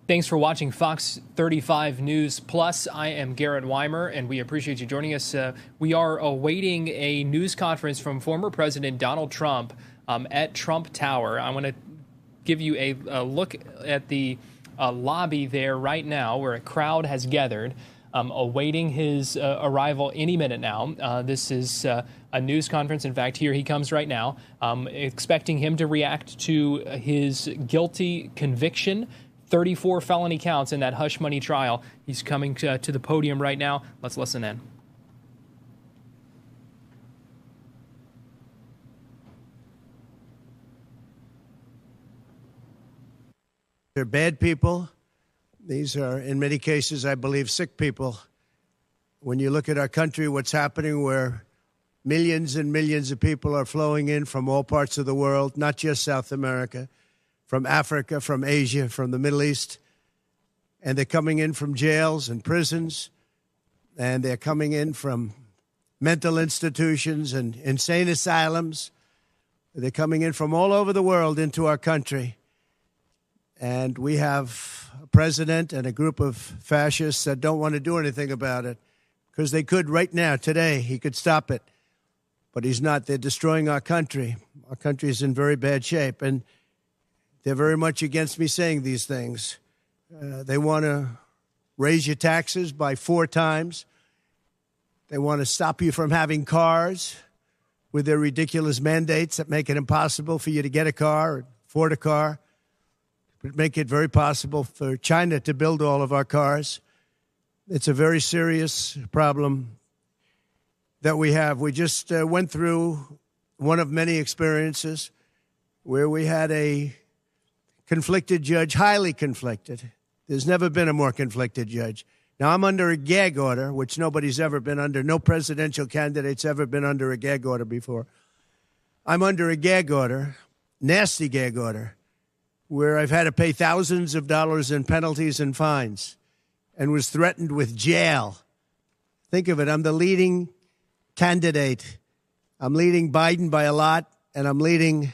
Thanks for watching Fox 35 News Plus. I am Garrett Weimer, and we appreciate you joining us. We are awaiting a news conference from former President Donald Trump at Trump Tower. I want to give you a look at the lobby there right now, where a crowd has gathered, awaiting his arrival any minute now. This is a news conference. In fact, here he comes right now, expecting him to react to his guilty conviction. 34 felony counts in that hush money trial. He's coming to the podium right now. Let's listen in. They're bad people. These are, in many cases, I believe, sick people. When you look at our country, what's happening, where millions and millions of people are flowing in from all parts of the world, not just South America, from Africa, from Asia, from the Middle East, and they're coming in from jails and prisons, and they're coming in from mental institutions and insane asylums. They're coming in from all over the world into our country. And we have a president and a group of fascists that don't want to do anything about it, because they could right now, today, he could stop it. But he's not. They're destroying our country. Our country is in very bad shape. And they're very much against me saying these things. They want to raise your taxes by 4 times. They want to stop you from having cars with their ridiculous mandates that make it impossible for you to get a car or afford a car, but make it very possible for China to build all of our cars. It's a very serious problem that we have. We just went through one of many experiences where we had a conflicted judge, highly conflicted. There's never been a more conflicted judge. Now, I'm under a gag order, which nobody's ever been under. No presidential candidate's ever been under a gag order before. I'm under a gag order, nasty gag order, where I've had to pay thousands of dollars in penalties and fines and was threatened with jail. Think of it. I'm the leading candidate. I'm leading Biden by a lot, and I'm leading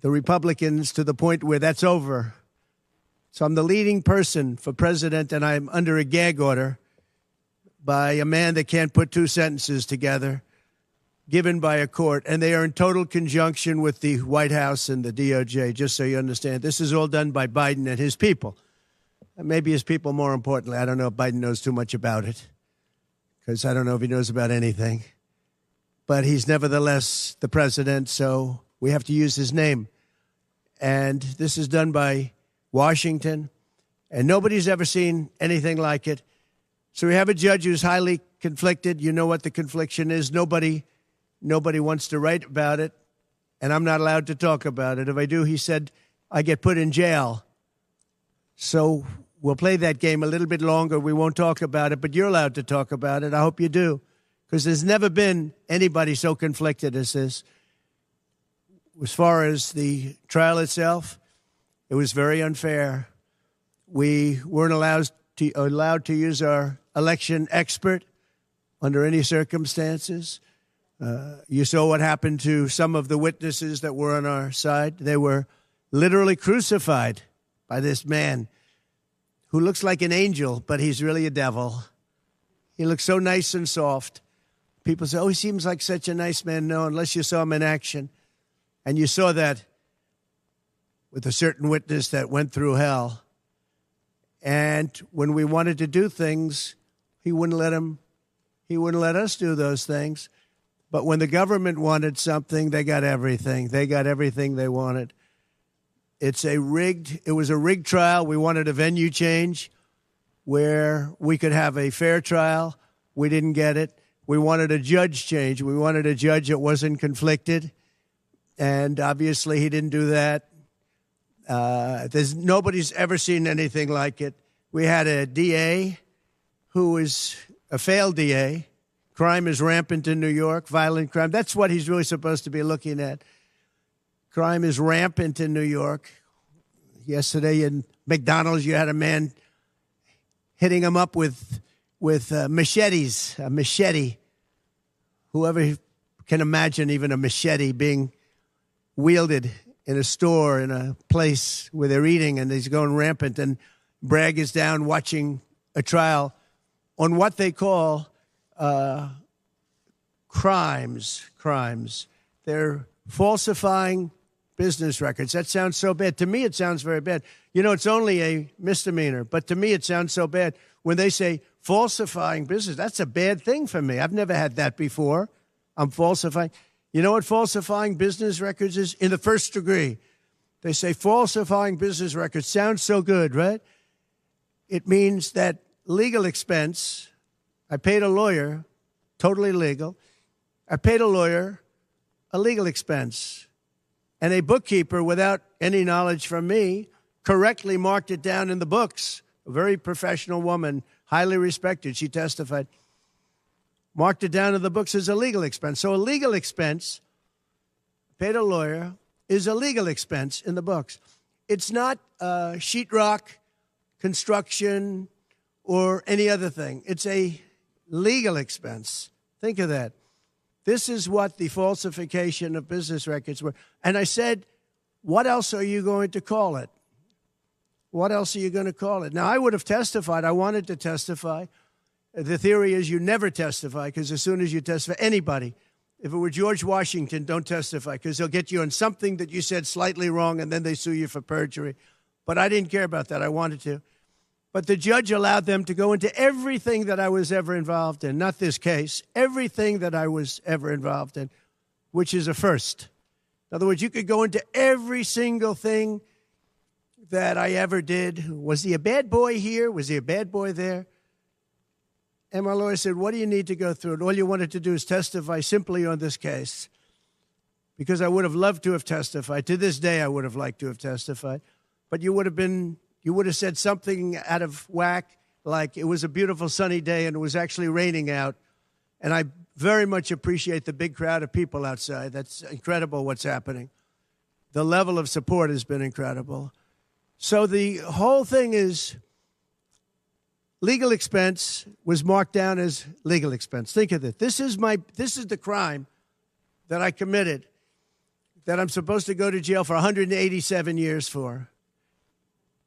the Republicans to the point where that's over. So I'm the leading person for president, and I'm under a gag order by a man that can't put 2 sentences together, given by a court. And they are in total conjunction with the White House and the DOJ, just so you understand. This is all done by Biden and his people. And maybe his people more importantly. I don't know if Biden knows too much about it, because I don't know if he knows about anything. But he's nevertheless the president, so we have to use his name. And this is done by Washington, and nobody's ever seen anything like it. So we have a judge who's highly conflicted. You know what the confliction is. Nobody wants to write about it, and I'm not allowed to talk about it. If I do, he said, I get put in jail. So we'll play that game a little bit longer. We won't talk about it, but you're allowed to talk about it. I hope you do, because there's never been anybody so conflicted as this. As far as the trial itself, it was very unfair. We weren't allowed to use our election expert under any circumstances. You saw what happened to some of the witnesses that were on our side. They were literally crucified by this man who looks like an angel, but he's really a devil. He looks so nice and soft. People say, oh, he seems like such a nice man. No, unless you saw him in action. And you saw that with a certain witness that went through hell. And when we wanted to do things, he wouldn't let us do those things. But when the government wanted something, they got everything. They got everything they wanted. It was a rigged trial. We wanted a venue change where we could have a fair trial. We didn't get it. We wanted a judge change. We wanted a judge that wasn't conflicted. And obviously he didn't do that. Nobody's ever seen anything like it. We had a DA who is a failed DA. Crime is rampant in New York, violent crime. That's what he's really supposed to be looking at. Crime is rampant in New York. Yesterday in McDonald's, you had a man hitting him up with machetes, a machete. Whoever can imagine even a machete being wielded in a store, in a place where they're eating, and he's going rampant. And Bragg is down watching a trial on what they call crimes. They're falsifying business records. That sounds so bad. To me, it sounds very bad. You know, it's only a misdemeanor, but to me, it sounds so bad. When they say falsifying business, that's a bad thing for me. I've never had that before. I'm falsifying. You know what falsifying business records is? In the first degree. They say falsifying business records. Sounds so good, right? It means that legal expense, I paid a lawyer, totally legal. I paid a lawyer a legal expense. And a bookkeeper, without any knowledge from me, correctly marked it down in the books. A very professional woman, highly respected, she testified, marked it down in the books as a legal expense. So a legal expense, paid a lawyer, is a legal expense in the books. It's not sheetrock, construction, or any other thing. It's a legal expense. Think of that. This is what the falsification of business records were. And I said, what else are you going to call it? What else are you going to call it? Now, I would have testified. I wanted to testify. The theory is you never testify, because as soon as you testify, anybody, if it were George Washington, don't testify, because they'll get you on something that you said slightly wrong, and then they sue you for perjury. But I didn't care about that. I wanted to. But the judge allowed them to go into everything that I was ever involved in, not this case, everything that I was ever involved in, which is a first. In other words, you could go into every single thing that I ever did. Was he a bad boy here? Was he a bad boy there? And my lawyer said, what do you need to go through? And all you wanted to do is testify simply on this case, because I would have loved to have testified. To this day, I would have liked to have testified. But you would have said something out of whack, like it was a beautiful sunny day and it was actually raining out. And I very much appreciate the big crowd of people outside. That's incredible what's happening. The level of support has been incredible. So the whole thing is legal expense was marked down as legal expense. Think of it. This is the crime that I committed, that I'm supposed to go to jail for 187 years for.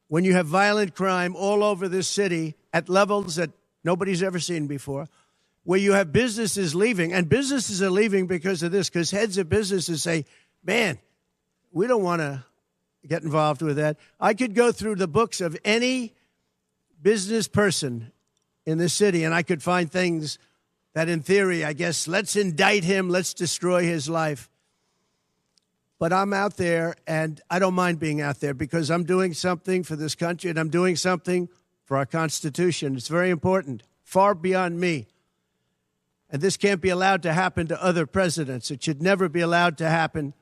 When you have violent crime all over this city at levels that nobody's ever seen before, where you have businesses leaving, and businesses are leaving because of this, because heads of businesses say, man, we don't want to get involved with that. I could go through the books of any business person in this city, and I could find things that, in theory, I guess, let's indict him, let's destroy his life. But I'm out there, and I don't mind being out there, because I'm doing something for this country, and I'm doing something for our Constitution. It's very important, far beyond me. And this can't be allowed to happen to other presidents. It should never be allowed to happen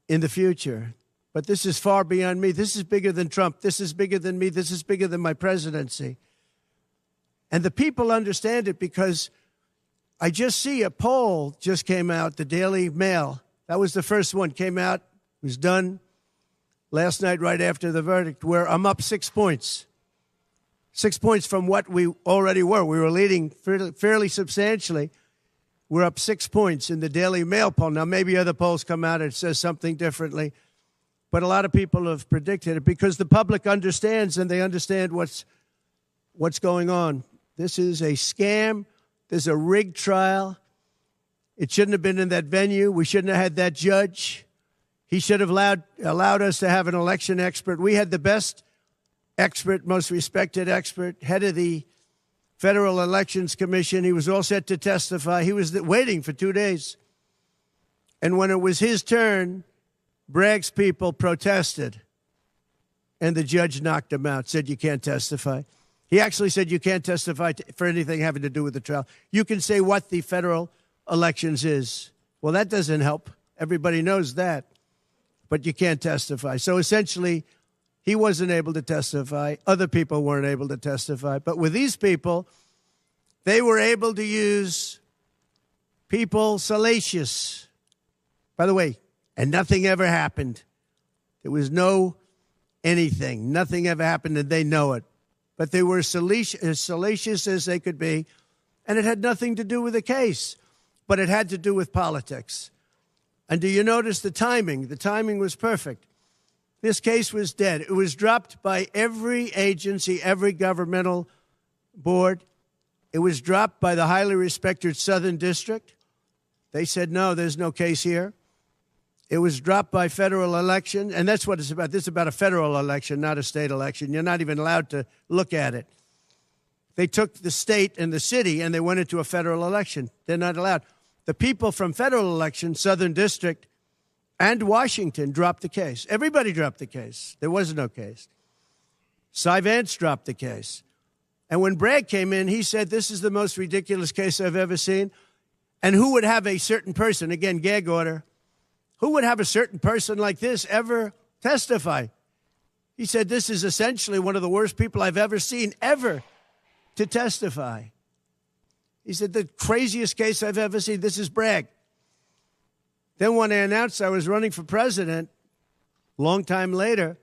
in the future. But this is far beyond me. This is bigger than Trump. This is bigger than me. This is bigger than my presidency. And the people understand it, because I just see a poll just came out, the Daily Mail. That was the first one, came out, was done last night right after the verdict, where I'm up 6 points. 6 points from what we already were. We were leading fairly substantially. We're up 6 points in the Daily Mail poll. Now, maybe other polls come out and it says something differently. But a lot of people have predicted it, because the public understands, and they understand what's going on. This is a scam. There's a rigged trial. It shouldn't have been in that venue. We shouldn't have had that judge. He should have allowed us to have an election expert. We had the best expert, most respected expert, head of the Federal Elections Commission. He was all set to testify. He was waiting for 2 days. And when it was his turn, Bragg's people protested, and the judge knocked him out, said you can't testify. He actually said you can't testify for anything having to do with the trial. You can say what the federal elections is. Well, that doesn't help. Everybody knows that. But you can't testify. So essentially, he wasn't able to testify. Other people weren't able to testify. But with these people, they were able to use people salacious. By the way, and nothing ever happened. There was no anything. Nothing ever happened, and they know it. But they were as salacious as they could be, and it had nothing to do with the case. But it had to do with politics. And do you notice the timing? The timing was perfect. This case was dead. It was dropped by every agency, every governmental board. It was dropped by the highly respected Southern District. They said, no, there's no case here. It was dropped by federal election, and that's what it's about. This is about a federal election, not a state election. You're not even allowed to look at it. They took the state and the city, and they went into a federal election. They're not allowed. The people from federal election, Southern District, and Washington dropped the case. Everybody dropped the case. There was no case. Cy Vance dropped the case. And when Bragg came in, he said, this is the most ridiculous case I've ever seen. And who would have a certain person, again, gag order, who would have a certain person like this ever testify? He said, this is essentially one of the worst people I've ever seen ever to testify. He said, the craziest case I've ever seen. This is Bragg. Then when I announced I was running for president, long time later,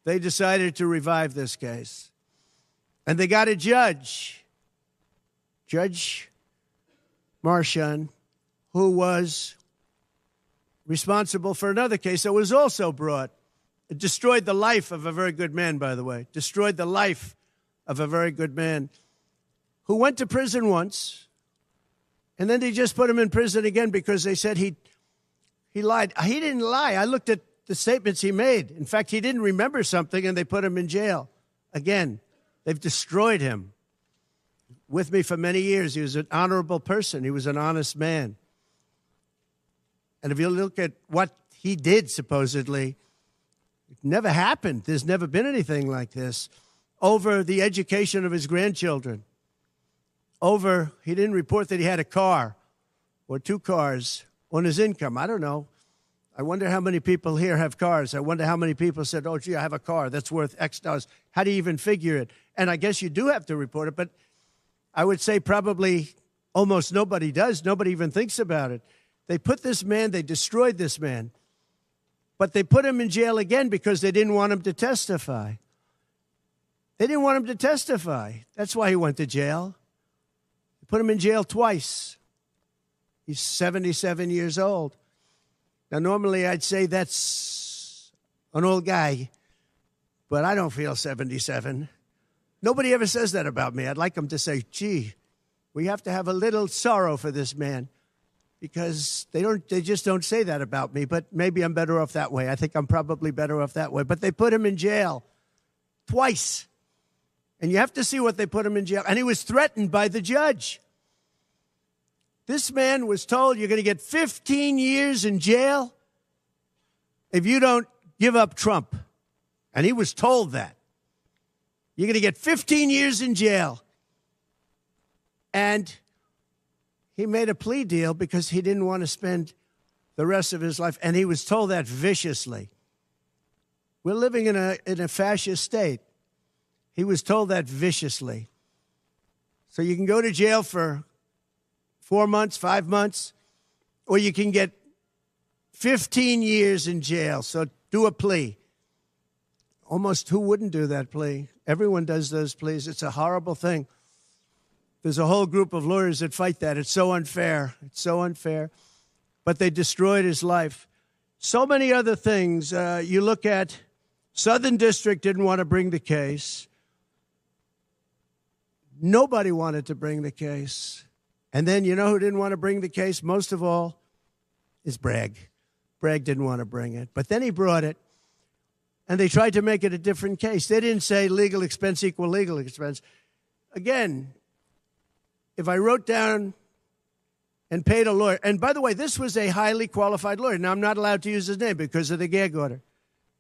they decided to revive this case. And they got a judge, Judge Marchand, who was responsible for another case that was also brought. It destroyed the life of a very good man, by the way. Destroyed the life of a very good man who went to prison once, and then they just put him in prison again because they said he lied. He didn't lie. I looked at the statements he made. In fact, he didn't remember something, and they put him in jail. Again, they've destroyed him. With me for many years, he was an honorable person. He was an honest man. And if you look at what he did, supposedly, it never happened. There's never been anything like this. Over the education of his grandchildren. Over, he didn't report that he had a car or two cars on his income. I don't know. I wonder how many people here have cars. I wonder how many people said, oh, gee, I have a car that's worth X dollars. How do you even figure it? And I guess you do have to report it, but I would say probably almost nobody does. Nobody even thinks about it. They put this man, they destroyed this man, but they put him in jail again because they didn't want him to testify. They didn't want him to testify. That's why he went to jail. They put him in jail twice. He's 77 years old. Now, normally I'd say that's an old guy, but I don't feel 77. Nobody ever says that about me. I'd like them to say, gee, we have to have a little sorrow for this man, because they just don't say that about me, but maybe I'm better off that way. I think I'm probably better off that way. But they put him in jail twice. And you have to see what they put him in jail. And he was threatened by the judge. This man was told, you're going to get 15 years in jail if you don't give up Trump. And he was told that. You're going to get 15 years in jail. And he made a plea deal because he didn't want to spend the rest of his life. And he was told that viciously. We're living in a fascist state. He was told that viciously. So you can go to jail for 4 months, 5 months, or you can get 15 years in jail. So do a plea. Almost who wouldn't do that plea? Everyone does those pleas. It's a horrible thing. There's a whole group of lawyers that fight that. It's so unfair. It's so unfair. But they destroyed his life. So many other things. You look at Southern District didn't want to bring the case. Nobody wanted to bring the case. And then you know who didn't want to bring the case most of all is Bragg. Bragg didn't want to bring it. But then he brought it, and they tried to make it a different case. They didn't say legal expense equal legal expense. Again, if I wrote down and paid a lawyer, and by the way, this was a highly qualified lawyer. Now, I'm not allowed to use his name because of the gag order.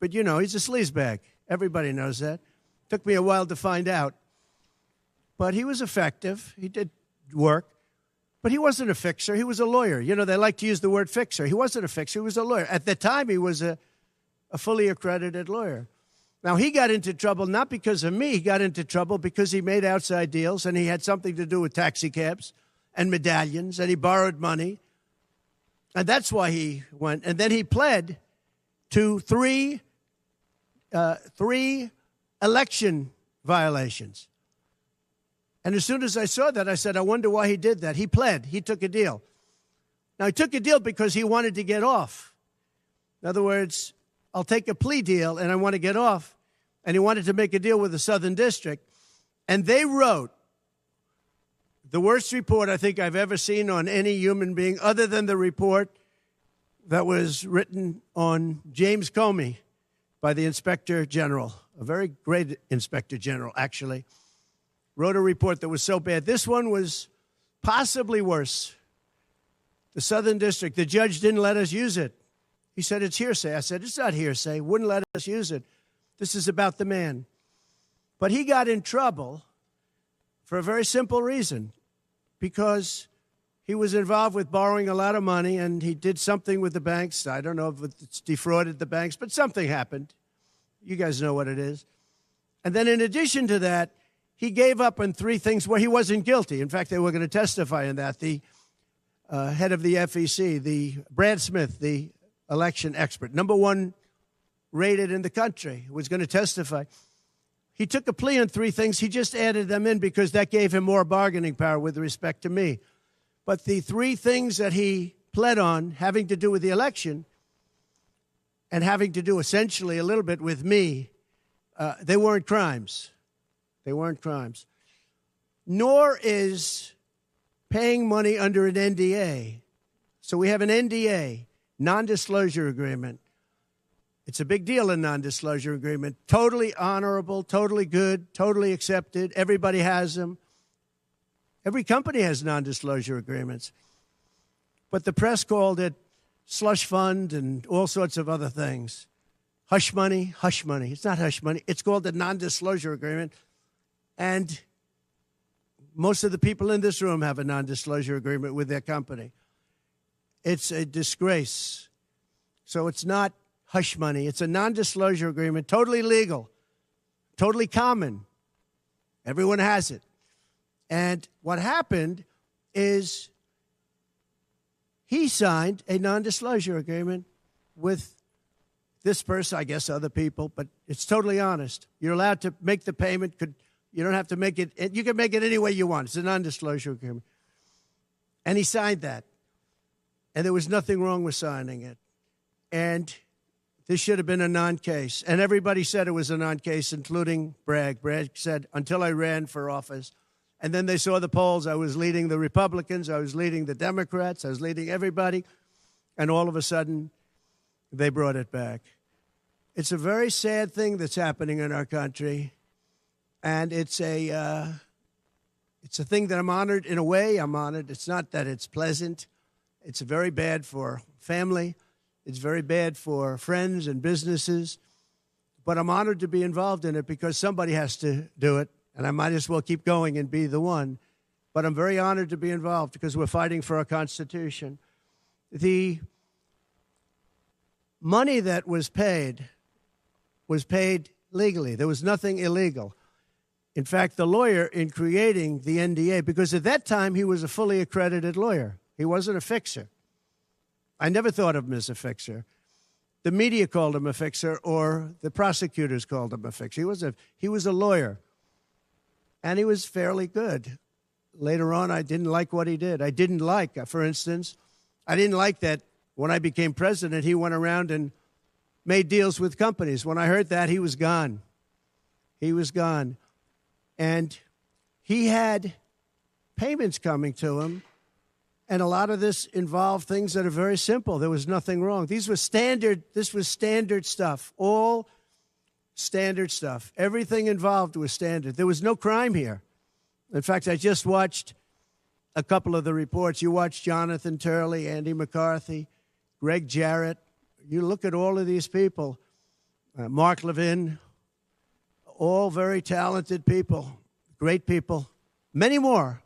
But, you know, he's a sleazebag. Everybody knows that. Took me a while to find out. But he was effective. He did work. But he wasn't a fixer. He was a lawyer. You know, they like to use the word fixer. He wasn't a fixer. He was a lawyer. At the time, he was a fully accredited lawyer. Now, he got into trouble not because of me. He got into trouble because he made outside deals, and he had something to do with taxi cabs and medallions, and he borrowed money. And that's why he went. And then he pled to three election violations. And as soon as I saw that, I said, I wonder why he did that. He pled. He took a deal. Now, he took a deal because he wanted to get off. In other words, I'll take a plea deal and I want to get off. And he wanted to make a deal with the Southern District. And they wrote the worst report I think I've ever seen on any human being, other than the report that was written on James Comey by the Inspector General, a very great Inspector General, actually, wrote a report that was so bad. This one was possibly worse. The Southern District, the judge didn't let us use it. He said, it's hearsay. I said, it's not hearsay. Wouldn't let us use it. This is about the man. But he got in trouble for a very simple reason, because he was involved with borrowing a lot of money, and he did something with the banks. I don't know if it's defrauded the banks, but something happened. You guys know what it is. And then in addition to that, he gave up on three things where he wasn't guilty. In fact, they were going to testify in that. The head of the FEC, the Brad Smith, the election expert, #1 rated in the country, was going to testify. He took a plea on three things. He just added them in because that gave him more bargaining power with respect to me. But the three things that he pled on, having to do with the election and having to do essentially a little bit with me, they weren't crimes. They weren't crimes. Nor is paying money under an NDA. So we have an NDA, non-disclosure agreement. It's a big deal, a non-disclosure agreement. Totally honorable, totally good, totally accepted. Everybody has them. Every company has non-disclosure agreements. But the press called it slush fund and all sorts of other things. Hush money, hush money. It's not hush money. It's called a non-disclosure agreement. And most of the people in this room have a non-disclosure agreement with their company. It's a disgrace. So it's not hush money. It's a non-disclosure agreement, totally legal, totally common. Everyone has it. And what happened is he signed a non-disclosure agreement with this person, I guess other people, but it's totally honest. You're allowed to make the payment. You don't have to make it. You can make it any way you want. It's a non-disclosure agreement. And he signed that. And there was nothing wrong with signing it. And this should have been a non-case. And everybody said it was a non-case, including Bragg. Bragg said, until I ran for office. And then they saw the polls. I was leading the Republicans. I was leading the Democrats. I was leading everybody. And all of a sudden, they brought it back. It's a very sad thing that's happening in our country. And it's a thing that I'm honored. In a way, I'm honored. It's not that it's pleasant. It's very bad for family. It's very bad for friends and businesses. But I'm honored to be involved in it because somebody has to do it. And I might as well keep going and be the one. But I'm very honored to be involved because we're fighting for our Constitution. The money that was paid legally. There was nothing illegal. In fact, the lawyer in creating the NDA, because at that time he was a fully accredited lawyer. He wasn't a fixer. I never thought of him as a fixer. The media called him a fixer, or the prosecutors called him a fixer. He was a lawyer, and he was fairly good. Later on, I didn't like what he did. I didn't like, for instance, I didn't like that when I became president, he went around and made deals with companies. When I heard that, he was gone. He was gone. And he had payments coming to him. And a lot of this involved things that are very simple. There was nothing wrong. This was standard stuff, all standard stuff. Everything involved was standard. There was no crime here. In fact, I just watched a couple of the reports. You watched Jonathan Turley, Andy McCarthy, Greg Jarrett. You look at all of these people, Mark Levin, all very talented people, great people, many more.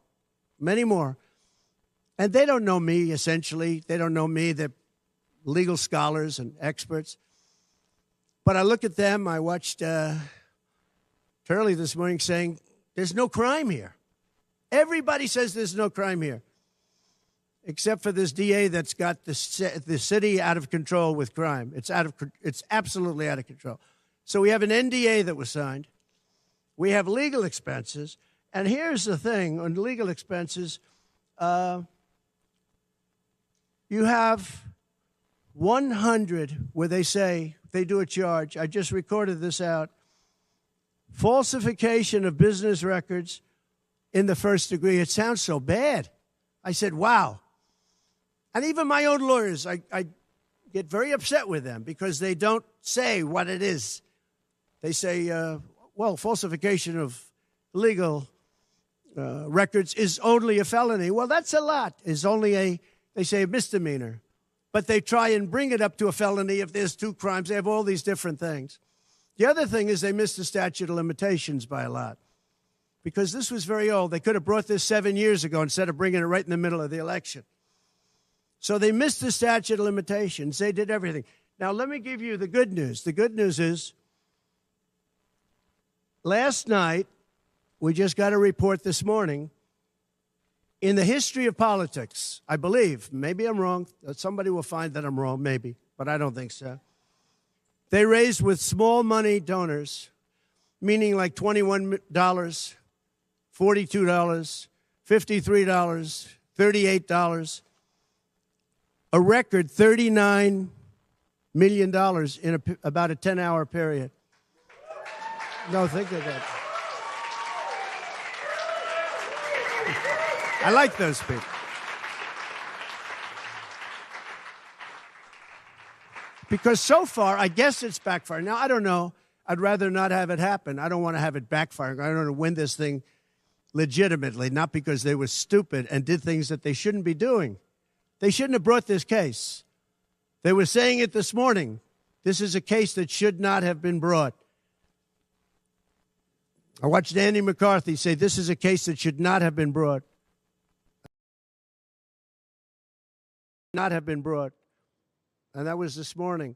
And they don't know me, essentially. They don't know me. They're legal scholars and experts. But I look at them. I watched Turley this morning saying, there's no crime here. Everybody says there's no crime here, except for this DA that's got the city out of control with crime. It's absolutely out of control. So we have an NDA that was signed. We have legal expenses. And here's the thing on legal expenses. You have 100 where they say, they do a charge. I just recorded this out. Falsification of business records in the first degree. It sounds so bad. I said, wow. And even my own lawyers, I get very upset with them because they don't say what it is. They say, well, falsification of legal records is only a felony. Well, that's a lot. Is only they say, a misdemeanor. But they try and bring it up to a felony if there's 2 crimes. They have all these different things. The other thing is they missed the statute of limitations by a lot because this was very old. They could have brought this 7 years ago instead of bringing it right in the middle of the election. So they missed the statute of limitations. They did everything. Now, let me give you the good news. The good news is last night, we just got a report this morning, in the history of politics, I believe, maybe I'm wrong, somebody will find that I'm wrong, maybe, but I don't think so. They raised with small money donors, meaning like $21, $42, $53, $38, a record $39 million in about a 10-hour period. No, think of that. I like those people. Because so far, I guess it's backfiring. Now, I don't know. I'd rather not have it happen. I don't want to have it backfiring. I don't want to win this thing legitimately, not because they were stupid and did things that they shouldn't be doing. They shouldn't have brought this case. They were saying it this morning. This is a case that should not have been brought. I watched Andy McCarthy say this is a case that should not have been brought. Not have been brought. And that was this morning.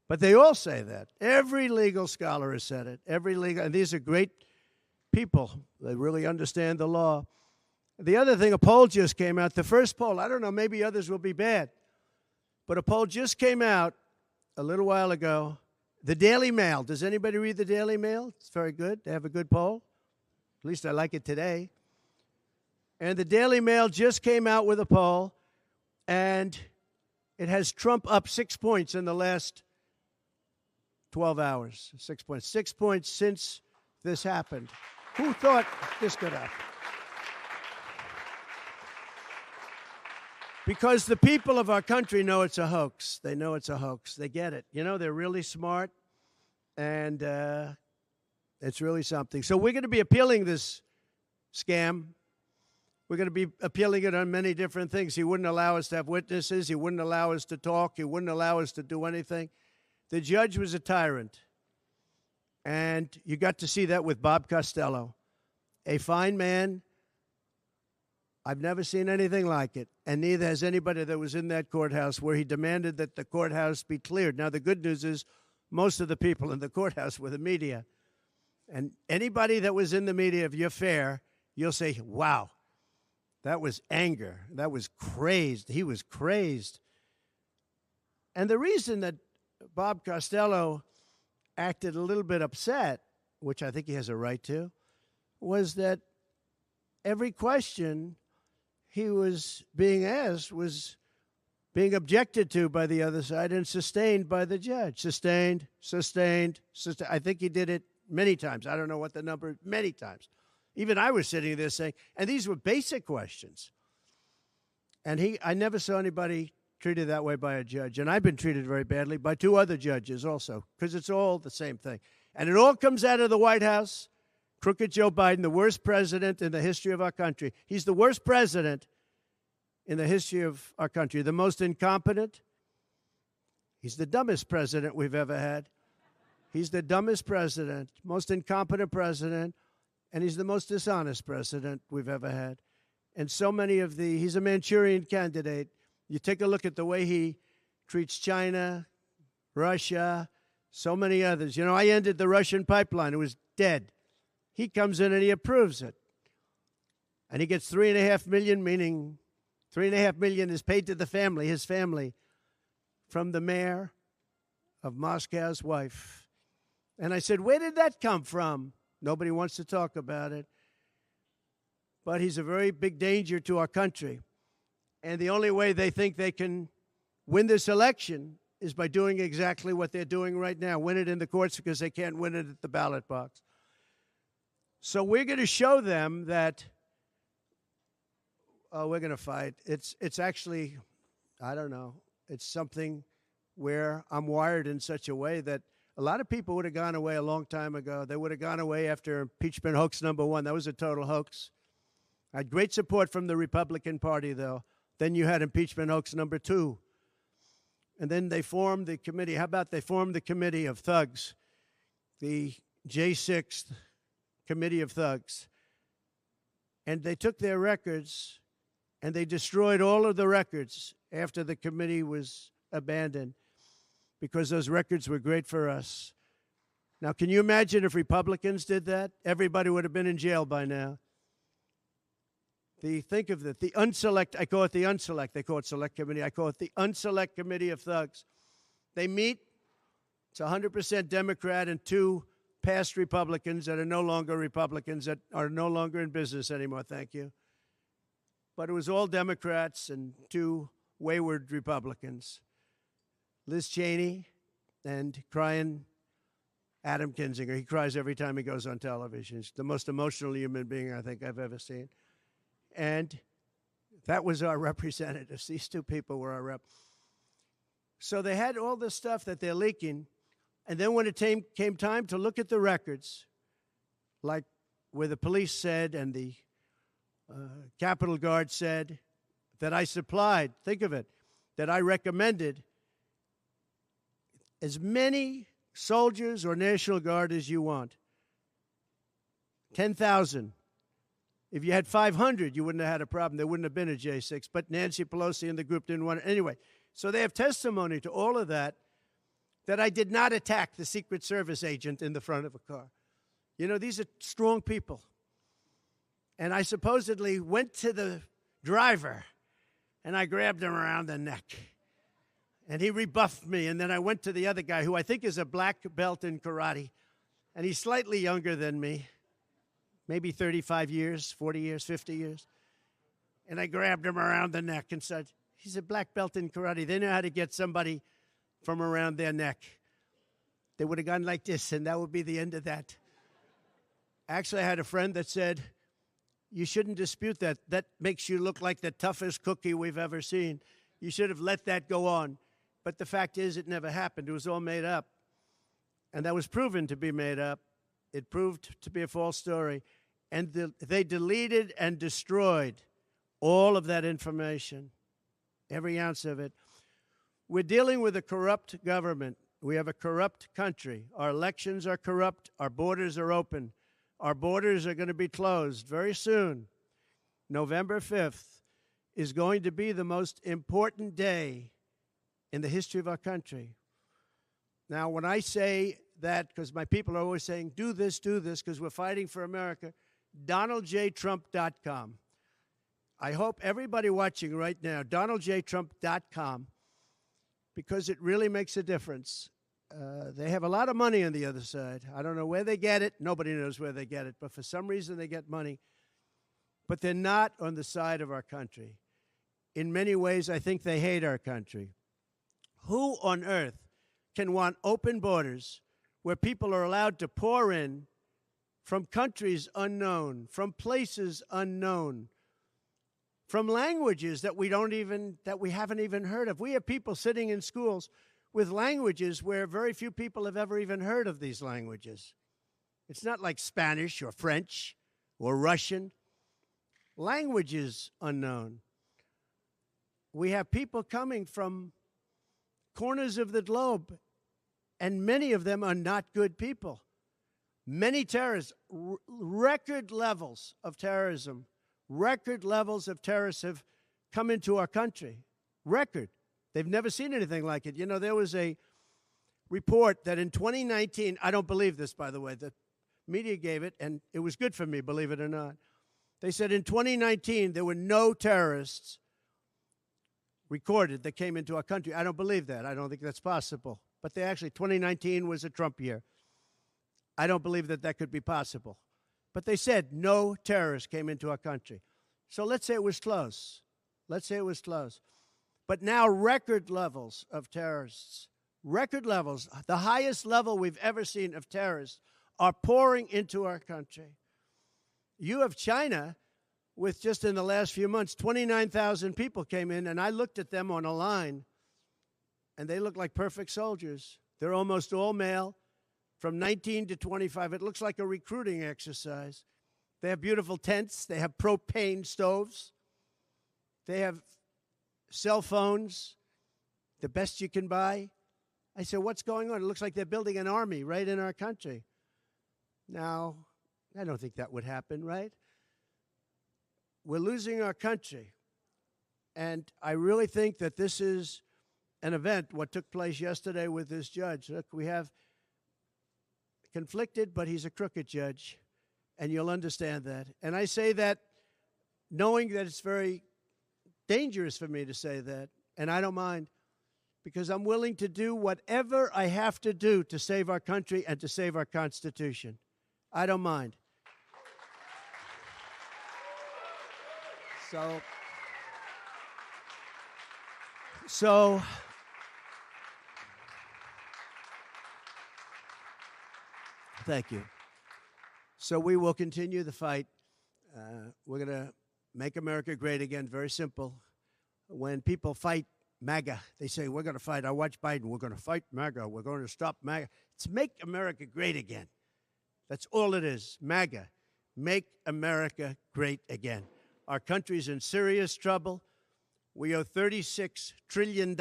But they all say that. Every legal scholar has said it. And these are great people. They really understand the law. The other thing, a poll just came out. The first poll, I don't know, maybe others will be bad. But a poll just came out a little while ago. The Daily Mail. Does anybody read the Daily Mail? It's very good. They have a good poll. At least I like it today. And the Daily Mail just came out with a poll. And it has Trump up 6 points in the last 12 hours. 6 points. 6 points since this happened. Who thought this could happen? Because the people of our country know it's a hoax. They know it's a hoax. They get it. You know, they're really smart, and it's really something. So we're going to be appealing this scam. We're going to be appealing it on many different things. He wouldn't allow us to have witnesses. He wouldn't allow us to talk. He wouldn't allow us to do anything. The judge was a tyrant. And you got to see that with Bob Costello, a fine man. I've never seen anything like it, and neither has anybody that was in that courthouse where he demanded that the courthouse be cleared. Now, the good news is most of the people in the courthouse were the media. And anybody that was in the media, if you're fair, you'll say, wow, that was anger. That was crazed. He was crazed. And the reason that Bob Costello acted a little bit upset, which I think he has a right to, was that every question he was being asked was being objected to by the other side and sustained by the judge. Sustained. I think he did it many times. I don't know what the number, many times. Even I was sitting there saying, and these were basic questions. And I never saw anybody treated that way by a judge. And I've been treated very badly by 2 other judges also, because it's all the same thing. And it all comes out of the White House. Crooked Joe Biden, the worst president in the history of our country. He's the worst president in the history of our country. The most incompetent. He's the dumbest president we've ever had. He's the dumbest president, most incompetent president, and he's the most dishonest president we've ever had. And so many of he's a Manchurian candidate. You take a look at the way he treats China, Russia, so many others. You know, I ended the Russian pipeline. It was dead. He comes in and he approves it. And he gets $3.5 million, meaning $3.5 million is paid to the family, his family, from the mayor of Moscow's wife. And I said, where did that come from? Nobody wants to talk about it. But he's a very big danger to our country. And the only way they think they can win this election is by doing exactly what they're doing right now, win it in the courts because they can't win it at the ballot box. So we're going to show them that, we're going to fight. It's actually, I don't know, it's something where I'm wired in such a way that a lot of people would have gone away a long time ago. They would have gone away after impeachment hoax number 1. That was a total hoax. I had great support from the Republican Party, though. Then you had impeachment hoax number 2. And then they formed the committee. How about they formed the committee of thugs, the J6 committee of thugs. And they took their records and they destroyed all of the records after the committee was abandoned because those records were great for us. Now, can you imagine if Republicans did that? Everybody would have been in jail by now. Think of it, the unselect, I call it the unselect, they call it select committee, I call it the unselect committee of thugs. They meet, it's 100% Democrat and 2 past Republicans that are no longer Republicans, that are no longer in business anymore, thank you. But it was all Democrats and 2 wayward Republicans. Liz Cheney and crying Adam Kinzinger. He cries every time he goes on television. He's the most emotional human being I think I've ever seen. And that was our representatives. These 2 people were our rep. So they had all this stuff that they're leaking. And then when it came time to look at the records, like where the police said and the Capitol Guard said that I supplied, think of it, that I recommended as many soldiers or National Guard as you want. 10,000. If you had 500, you wouldn't have had a problem. There wouldn't have been a J6. But Nancy Pelosi and the group didn't want it. Anyway, so they have testimony to all of that, that I did not attack the Secret Service agent in the front of a car. You know, these are strong people. And I supposedly went to the driver, and I grabbed him around the neck. And he rebuffed me. And then I went to the other guy, who I think is a black belt in karate. And he's slightly younger than me. Maybe 35 years, 40 years, 50 years. And I grabbed him around the neck and said, he's a black belt in karate. They know how to get somebody from around their neck. They would have gone like this, and that would be the end of that. Actually, I had a friend that said, you shouldn't dispute that. That makes you look like the toughest cookie we've ever seen. You should have let that go on. But the fact is, it never happened. It was all made up. And that was proven to be made up. It proved to be a false story. And they deleted and destroyed all of that information, every ounce of it. We're dealing with a corrupt government. We have a corrupt country. Our elections are corrupt. Our borders are open. Our borders are going to be closed very soon. November 5th is going to be the most important day in the history of our country. Now, when I say that, because my people are always saying, do this, because we're fighting for America, DonaldJTrump.com. I hope everybody watching right now, DonaldJTrump.com, because it really makes a difference. They have a lot of money on the other side. I don't know where they get it. Nobody knows where they get it. But for some reason, they get money. But they're not on the side of our country. In many ways, I think they hate our country. Who on earth can want open borders where people are allowed to pour in from countries unknown, from places unknown, from languages that we haven't even heard of? We have people sitting in schools with languages where very few people have ever even heard of these languages. It's not like Spanish or French or Russian. Languages unknown. We have people coming from corners of the globe, and many of them are not good people. Many terrorists, record levels of terrorism, record levels of terrorists have come into our country. Record. They've never seen anything like it. You know, there was a report that in 2019, I don't believe this, by the way, the media gave it, and it was good for me, believe it or not. They said in 2019, there were no terrorists recorded that came into our country. I don't believe that. I don't think that's possible. But 2019 was a Trump year. I don't believe that that could be possible. But they said no terrorists came into our country. So let's say it was close. Let's say it was close. But now record levels of terrorists, record levels, the highest level we've ever seen of terrorists are pouring into our country. You have China with just in the last few months, 29,000 people came in, and I looked at them on a line, and they look like perfect soldiers. They're almost all male, from 19 to 25. It looks like a recruiting exercise. They have beautiful tents. They have propane stoves. They have cell phones, the best you can buy. I said, what's going on? It looks like they're building an army right in our country. Now, I don't think that would happen, right? We're losing our country. And I really think that this is an event, what took place yesterday with this judge. Look, we have conflicted, but he's a crooked judge, and you'll understand that. And I say that knowing that it's very dangerous for me to say that, and I don't mind, because I'm willing to do whatever I have to do to save our country and to save our Constitution. I don't mind. So thank you. So we will continue the fight. We're going to make America great again. Very simple. When people fight MAGA, they say, we're going to fight. I watch Biden. We're going to fight MAGA. We're going to stop MAGA. It's make America great again. That's all it is. MAGA. Make America great again. Our country's in serious trouble. We owe $36 trillion.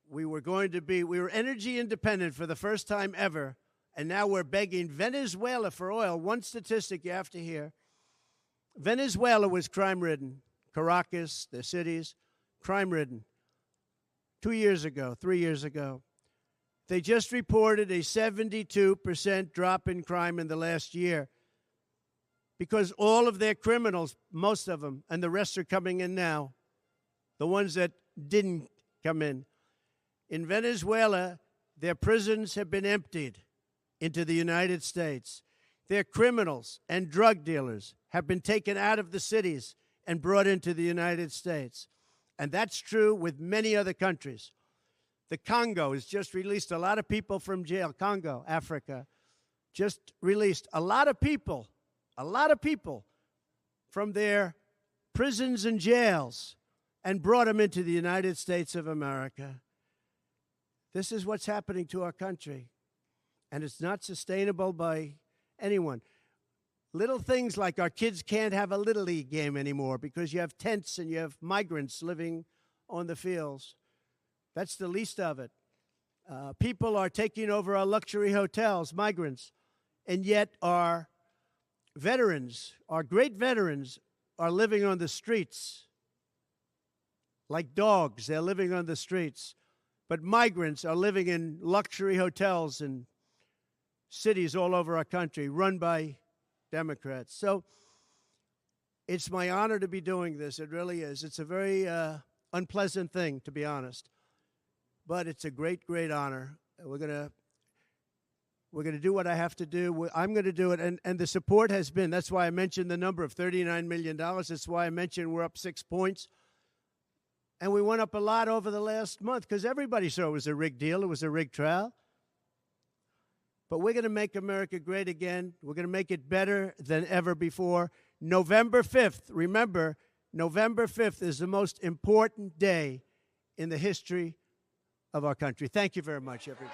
We were energy independent for the first time ever, and now we're begging Venezuela for oil. One statistic you have to hear. Venezuela was crime-ridden. Caracas, the cities, crime-ridden. 2 years ago, 3 years ago. They just reported a 72% drop in crime in the last year because all of their criminals, most of them, and the rest are coming in now, the ones that didn't come in. In Venezuela, their prisons have been emptied into the United States. Their criminals and drug dealers have been taken out of the cities and brought into the United States. And that's true with many other countries. The Congo has just released a lot of people from jail. Congo, Africa, just released a lot of people from their prisons and jails and brought them into the United States of America. This is what's happening to our country, and it's not sustainable by anyone. Little things like our kids can't have a Little League game anymore because you have tents and you have migrants living on the fields. That's the least of it. People are taking over our luxury hotels, migrants, and yet our veterans, our great veterans, are living on the streets. Like dogs, they're living on the streets. But migrants are living in luxury hotels in cities all over our country, run by Democrats. So it's my honor to be doing this. It really is. It's a very unpleasant thing, to be honest. But it's a great, great honor. We're going to do what I have to do. I'm going to do it. And the support has been, that's why I mentioned the number of $39 million. That's why I mentioned we're up 6 points. And we went up a lot over the last month because everybody saw it was a rigged deal. It was a rigged trial. But we're going to make America great again. We're going to make it better than ever before. November 5th, remember, November 5th is the most important day in the history of our country. Thank you very much, everybody.